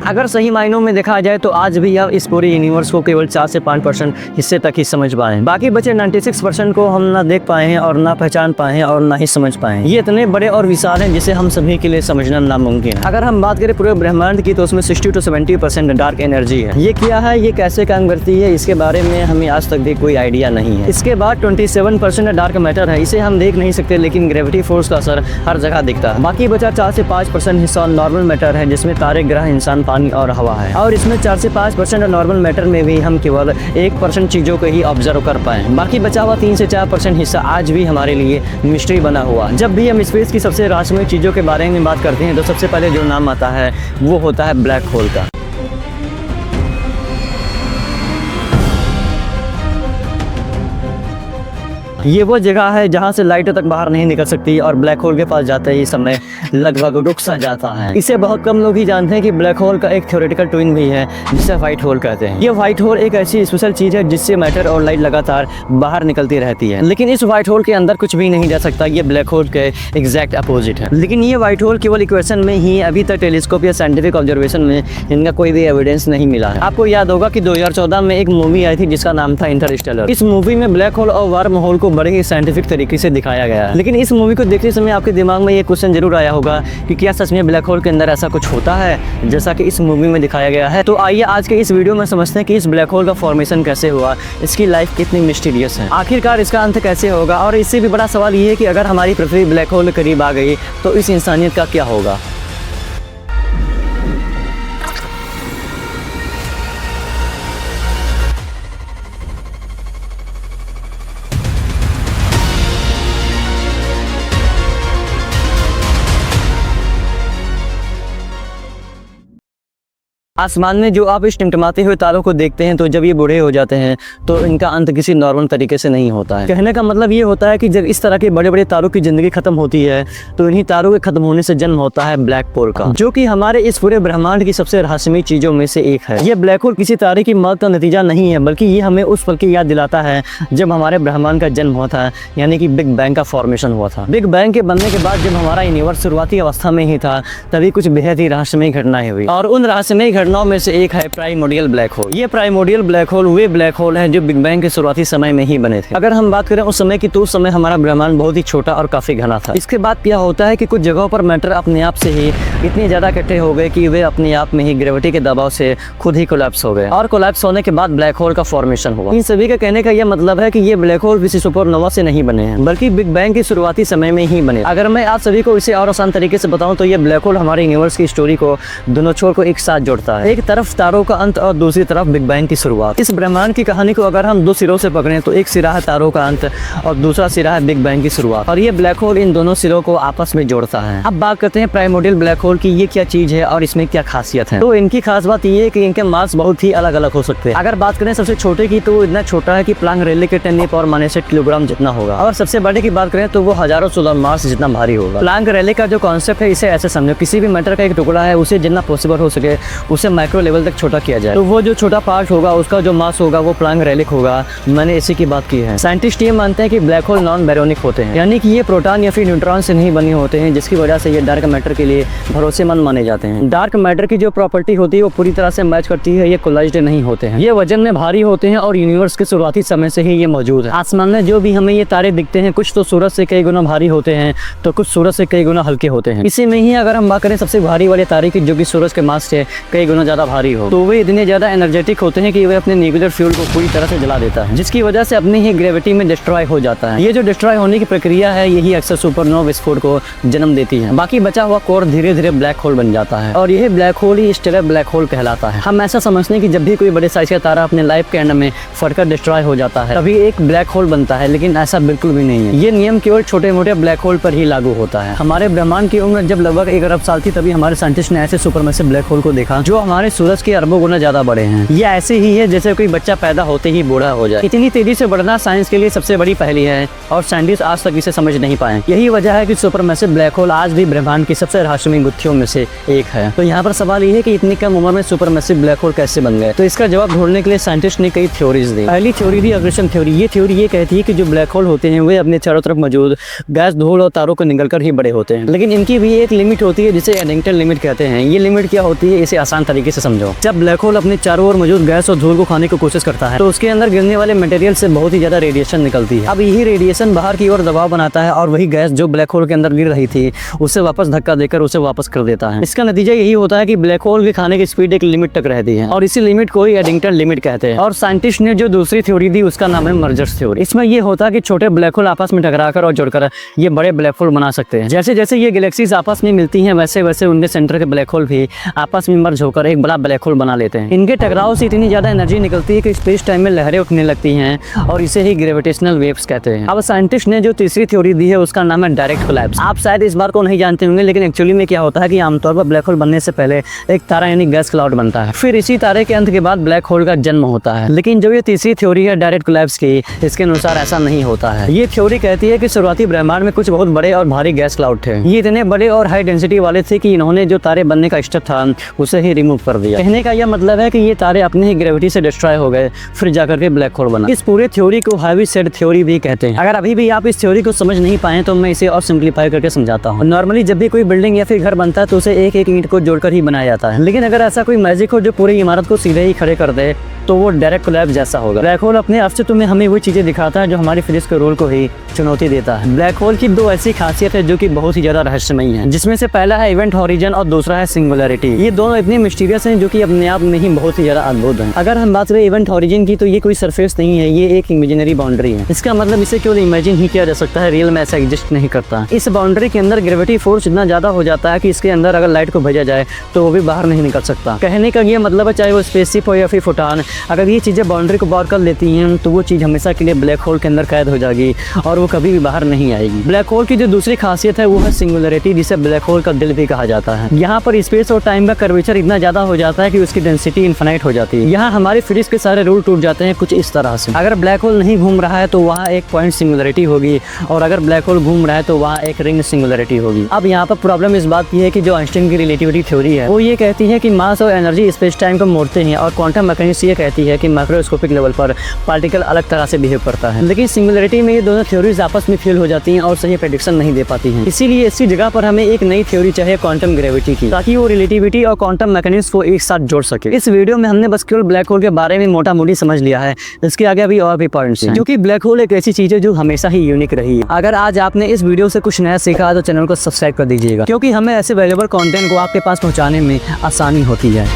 अगर सही मायनों में देखा जाए तो आज भी हम इस पूरे यूनिवर्स को केवल 4 से 5% हिस्से तक ही समझ पाए हैं। बाकी बचे 96% को हम ना देख पाए हैं और ना पहचान पाए हैं और ना ही समझ पाए हैं। ये इतने बड़े और विशाल हैं जिसे हम सभी के लिए समझना नामुमकिन है। अगर हम बात करें पूरे ब्रह्मांड की तो उसमें 60 to 70% डार्क एनर्जी है। ये क्या है, ये कैसे काम करती है, इसके बारे में हमें आज तक भी कोई आइडिया नहीं है। इसके बाद 27% डार्क मैटर है। इसे हम देख नहीं सकते लेकिन ग्रेविटी फोर्स का असर हर जगह दिखता है। बाकी बचा 4 से 5% हिस्सा नॉर्मल मैटर है जिसमें तारे, ग्रह, इंसान, पानी और हवा है। और इसमें 4 से 5% नॉर्मल मैटर में भी हम केवल 1% चीज़ों को ही ऑब्जर्व कर पाए। बाकी बचा हुआ 3 से 4% हिस्सा आज भी हमारे लिए मिस्ट्री बना हुआ। जब भी हम स्पेस की सबसे रहस्यमय चीज़ों के बारे में बात करते हैं तो सबसे पहले जो नाम आता है वो होता है ब्लैक होल का। ये वो जगह है जहाँ से लाइट तक बाहर नहीं निकल सकती और ब्लैक होल के पास जाते ही समय लगभग रुक सा जाता है। इसे बहुत कम लोग ही जानते हैं कि ब्लैक होल का एक थ्योरेटिकल ट्विन भी है जिसे व्हाइट होल कहते हैं। ये व्हाइट होल एक ऐसी स्पेशल चीज है जिससे मैटर और लाइट लगातार बाहर निकलती रहती है, लेकिन इस व्हाइट होल के अंदर कुछ भी नहीं जा सकता। ये ब्लैक होल के एग्जैक्ट अपोजिट है। लेकिन ये व्हाइट होल केवल इक्वेशन में ही, अभी तक टेलीस्कोप या साइंटिफिक ऑब्जर्वेशन में इनका कोई भी एविडेंस नहीं मिला है। आपको याद होगा कि 2014 में एक मूवी आई थी जिसका नाम था इंटरस्टेलर। इस मूवी में ब्लैक होल और वर्म होल को बड़े ही साइंटिफिक तरीके से दिखाया गया है। लेकिन इस मूवी को देखते समय आपके दिमाग में ये क्वेश्चन जरूर आया होगा कि क्या सच में ब्लैक होल के अंदर ऐसा कुछ होता है जैसा कि इस मूवी में दिखाया गया है। तो आइए आज के इस वीडियो में समझते हैं कि इस ब्लैक होल का फॉर्मेशन कैसे हुआ, इसकी लाइफ कितनी मिस्टीरियस है, आखिरकार इसका अंत कैसे होगा। और इससे भी बड़ा सवाल ये है कि अगर हमारी पृथ्वी ब्लैक होल के करीब आ गई तो इस इंसानियत का क्या होगा। आसमान में जो आप इस टिमटिमाते हुए तारों को देखते हैं तो जब ये बूढ़े हो जाते हैं तो इनका अंत किसी नॉर्मल तरीके से नहीं होता है। कहने का मतलब ये होता है कि जब इस तरह के बड़े बड़े तारों की जिंदगी खत्म होती है तो इन्हीं तारों के खत्म होने से जन्म होता है ब्लैक होल का, जो कि हमारे इस पूरे ब्रह्मांड की सबसे रहस्यमयी चीजों में से एक है। ये ब्लैक होल किसी तारे की मौत का नतीजा नहीं है, बल्कि ये हमें उस पल की याद दिलाता है जब हमारे ब्रह्मांड का जन्म हुआ था, यानी कि बिग बैंग का फॉर्मेशन हुआ था। बिग बैंग के बनने के बाद जब हमारा यूनिवर्स शुरुआती अवस्था में ही था तभी कुछ बेहद ही रहस्यमयी घटनाएं हुई, और उन रहस्यमयी घटनाओं में से एक है प्राइमोर्डियल ब्लैक होल। ये प्राइमोर्डियल ब्लैक होल वे ब्लैक होल हैं जो बिग बैंग के शुरुआती समय में ही बने थे। अगर हम बात करें उस समय की तो उस समय हमारा ब्रह्मांड बहुत ही छोटा और काफी घना था। इसके बाद क्या होता है कि कुछ जगहों पर मैटर अपने आप से ही इतने ज्यादा इकट्ठे हो गए कि वे अपने आप में ही ग्रेविटी के दबाव से खुद ही कोलैप्स हो गए, और कोलैप्स होने के बाद ब्लैक होल का फॉर्मेशन हुआ। इन सभी का कहने का यह मतलब है कि ये ब्लैक होल किसी सुपरनोवा से नहीं बने हैं, बल्कि बिग बैंग के शुरुआती समय में ही बने। अगर मैं आप सभी को इसे और आसान तरीके से बताऊं तो ये ब्लैक होल हमारे यूनिवर्स की स्टोरी को दोनों छोर को एक साथ जोड़ता है। एक तरफ तारों का अंत और दूसरी तरफ बिग बैंग की शुरुआत। इस ब्रह्मांड की कहानी को अगर हम दो सिरों से पकड़ें तो एक सिरा है तारों का अंत और दूसरा सिरा है बिग बैंग की शुरुआत, और ये ब्लैक होल इन दोनों सिरों को आपस में जोड़ता है। अब बात करते हैं प्राइमोर्डियल ब्लैक होल की, ये क्या चीज है और इसमें क्या खासियत है। तो इनकी खास बात ये है कि इनके मास बहुत ही अलग अलग हो सकते हैं। अगर बात करें सबसे छोटे की तो इतना छोटा है कि प्लांक रेले के 10⁻⁻⁸ किलोग्राम जितना होगा, और सबसे बड़े की बात करें तो वो हजारों सोलर मास जितना भारी होगा। प्लांक रेले का जो कॉन्सेप्ट है इसे ऐसे समझो, किसी भी मैटर का एक टुकड़ा है उसे जितना पॉसिबल हो सके उसे माइक्रो लेवल तक छोटा किया जाए, तो वो जो छोटा पार्ट होगा उसका जो मास होगा वो प्लांक रेलिक होगा। मैंने इसी की बात की है। साइंटिस्ट ये मानते हैं कि ब्लैक होल नॉन बैरोनिक होते हैं, यानी कि ये प्रोटॉन या फिर न्यूट्रॉन से नहीं बने होते हैं, जिसकी वजह से ये डार्क मैटर के लिए भरोसेमंद माने जाते हैं। डार्क मैटर की जो प्रॉपर्टी होती है वो पूरी तरह से मैच करती है, ये कोलाइज्ड नहीं होते हैं, ये वजन में भारी होते हैं और यूनिवर्स के शुरुआती समय से ही ये मौजूद है। आसमान में जो भी हमें ये तारे दिखते हैं कुछ तो सूरज से कई गुना भारी होते हैं तो कुछ सूरज से कई गुना हल्के होते हैं। इसी में ही अगर हम बात करें सबसे भारी वाले तारे की जो कि सूरज के मास से कई गुना ज्यादा भारी हो, तो वे इतने ज्यादा एनर्जेटिक होते हैं कि वे अपने न्यूक्लियर फ्यूल को पूरी तरह से जला देता है, जिसकी वजह से अपनी ही ग्रेविटी में डिस्ट्रॉय हो जाता है। ये जो डिस्ट्रॉय होने की प्रक्रिया है यही अक्सर सुपरनोवा विस्फोट को जन्म देती है। बाकी बचा हुआ कोर धीरे धीरे ब्लैक होल बन जाता है और यह ब्लैक होल ही स्टेलर ब्लैक होल कहलाता है। हम ऐसा समझते हैं कि जब भी कोई बड़े साइज का तारा अपने लाइफ के एंड में फटकर डिस्ट्रॉय हो जाता है तभी एक ब्लैक होल बनता है, लेकिन ऐसा बिल्कुल भी नहीं है। ये नियम केवल छोटे मोटे ब्लैक होल पर ही लागू होता है। हमारे ब्रह्मांड की उम्र जब लगभग 1 अरब साल थी तभी हमारे साइंटिस्ट ने ऐसे सुपरमैसिव ब्लैक होल को देखा जो हमारे सूरज के अरबों गुना ज्यादा बड़े हैं। ये ऐसे ही है जैसे कोई बच्चा पैदा होते ही बूढ़ा हो जाए। इतनी तेजी से बढ़ना साइंस के लिए सबसे बड़ी पहेली है और साइंटिस्ट आज तक इसे समझ नहीं पाए। यही वजह है कि सुपरमैसिव ब्लैक होल आज भी ब्रह्मांड की सबसे रहस्यमयी गुत्थियों में से एक है। तो यहाँ पर सवाल ये है कि इतनी कम उम्र में सुपरमैसिव ब्लैक होल कैसे बन गए। तो इसका जवाब ढूंढने के लिए साइंटिस्ट ने कई थ्योरीज दी। पहली थ्योरी थी अग्रेशन थ्योरी। ये थ्योरी ये कहती है कि जो ब्लैक होल होते हैं वे अपने चारों तरफ मौजूद गैस, धूल और तारों को निगलकर ही बड़े होते हैं, लेकिन इनकी भी एक लिमिट होती है जिसे एडिंगटन लिमिट कहते हैं। ये लिमिट क्या होती है इसे आसान तरीके से समझो। जब ब्लैक होल अपने चारों ओर मौजूद गैस और धूल को खाने की कोशिश करता है तो उसके अंदर गिरने वाले मटेरियल से बहुत ही ज्यादा रेडिएशन निकलती है। अब यही रेडिएशन बाहर की ओर दबाव बनाता है और वही गैस जो ब्लैक होल के अंदर गिर रही थी उसे वापस धक्का देकर उसे वापस कर देता है। इसका नतीजा यही होता है कि ब्लैक होल के खाने की स्पीड एक लिमिट तक रहती है और इसी लिमिट को ही एडिंगटन लिमिट कहते हैं। और साइंटिस्ट ने जो दूसरी थ्योरी दी उसका नाम है मर्जर्स थ्योरी। इसमें यह होता है कि छोटे ब्लैक होल आपस में टकराकर और जुड़कर ये बड़े ब्लैक होल बना सकते हैं। जैसे जैसे ये गैलेक्सीज आपस में मिलती हैं वैसे वैसे उनके सेंटर के ब्लैक होल भी आपस में मर्ज होकर एक बड़ा ब्लैक होल बना लेते हैं। इनके टकराव से इतनी ज्यादा एनर्जी निकलती है कि स्पेस टाइम में लहरें उठने लगती हैं और इसे ही ग्रेविटेशनल वेव्स कहते हैं। अब साइंटिस्ट ने जो तीसरी थ्योरी दी है उसका नाम है डायरेक्ट कोलैप्स। आप शायद इस बार को नहीं जानते होंगे लेकिन एक्चुअली में क्या होता है कि आमतौर पर ब्लैक होल बनने से पहले एक तारा यानी गैस क्लाउड बनता है, फिर इसी तारे के अंत के बाद ब्लैक होल का जन्म होता है। लेकिन जो ये तीसरी थ्योरी है डायरेक्ट कोलैप्स की, इसके अनुसार ऐसा नहीं होता है। ये थ्योरी कहती है कि शुरुआती ब्रह्मांड में कुछ बहुत बड़े और भारी गैस क्लाउड थे। ये इतने बड़े और हाई डेंसिटी वाले थे कि इन्होंने जो तारे बनने का स्टेप था उसे ही रिमूव कर दिया। कहने का यह मतलब है कि ये तारे अपने ही ग्रेविटी से डिस्ट्रॉय हो गए फिर जाकर के ब्लैक होल बना। इस पूरे थ्योरी को हैवी-सेड थ्योरी भी कहते हैं। अगर अभी भी आप इस थ्योरी को समझ नहीं पाए तो मैं इसे और सिंप्लीफाई करके समझाता हूँ। नॉर्मली जब भी कोई बिल्डिंग या फिर घर बनता है तो उसे एक एक ईंट को जोड़कर ही बनाया जाता है, लेकिन अगर ऐसा कोई मैजिक हो जो पूरी इमारत को सीधे ही खड़े कर दे तो वो डायरेक्ट कोलैप्स जैसा होगा। ब्लैक होल अपने अस्तित्व में हमें वो चीजें दिखाता है जो हमारी फिजिक्स के रूल को ही चुनौती देता है। ब्लैक होल की दो ऐसी खासियत है जो कि बहुत ही ज्यादा रहस्यमयी है, जिसमें से पहला है इवेंट हॉरिजन और दूसरा है सिंगुलैरिटी। ये दोनों इतने मिस्टीरियस हैं जो कि अपने आप में ही बहुत ही ज्यादा अद्भुत हैं। अगर हम बात करें इवेंट हॉरिजन की तो ये कोई सरफेस नहीं है, ये एक इमेजिनरी बाउंड्री है। इसका मतलब इसे केवल इमेजिन ही किया जा सकता है, रियल में ऐसा एग्जिस्ट नहीं करता। इस बाउंड्री के अंदर ग्रेविटी फोर्स इतना ज्यादा हो जाता है कि इसके अंदर अगर लाइट को भेजा जाए तो वो भी बाहर नहीं निकल सकता। कहने का ये मतलब है चाहे वो स्पेसशिप हो या फिर फोटॉन, अगर ये चीजें बाउंड्री को पार कर लेती हैं तो वो चीज हमेशा के लिए ब्लैक होल के अंदर कैद हो जाएगी और वो कभी भी बाहर नहीं आएगी। ब्लैक होल की जो दूसरी खासियत है वो है सिंगुलैरिटी, जिसे ब्लैक होल का दिल भी कहा जाता है। यहाँ पर स्पेस और टाइम का कर्वेचर इतना ज्यादा हो जाता है कि उसकी डेंसिटी इनफाइनाइट हो जाती है। यहाँ हमारे फिजिक्स के सारे रूल टूट जाते हैं कुछ इस तरह से। अगर ब्लैक होल नहीं घूम रहा है तो वहाँ एक पॉइंट सिंगुलैरिटी होगी और अगर ब्लैक होल घूम रहा है तो वहाँ एक रिंग सिंगुलैरिटी होगी। अब यहाँ पर प्रॉब्लम इस बात की है कि जो आइंस्टाइन की रिलेटिविटी थ्योरी है वो ये कहती है कि मास और एनर्जी स्पेस टाइम को मोड़ते हैं और क्वांटम मैकेनिक्स ये कहती है कि माइक्रोस्कोपिक लेवल पर पार्टिकल अलग तरह से बिहेव करता है। लेकिन सिंगुलैरिटी में ये दोनों थ्योरीज आपस में फेल हो जाती हैं और सही प्रेडिक्शन नहीं दे पाती हैं। इसीलिए इसकी जगह पर हमें एक नई थ्योरी चाहिए क्वांटम ग्रेविटी की, ताकि वो रिलेटिविटी और क्वांटम मैकेनिक्स को एक साथ जोड़ सके। इस वीडियो में हमने बस केवल ब्लैक होल के बारे में मोटा मोटी समझ लिया है, इसके आगे अभी और भी पॉइंट्स हैं, क्योंकि ब्लैक होल एक ऐसी चीज है जो हमेशा ही यूनिक रही है। अगर आज आपने इस वीडियो से कुछ नया सीखा तो चैनल को सब्सक्राइब कर दीजिएगा, क्योंकि हमें ऐसे वैल्यूएबल कंटेंट को आपके पास पहुंचाने में आसानी होती है।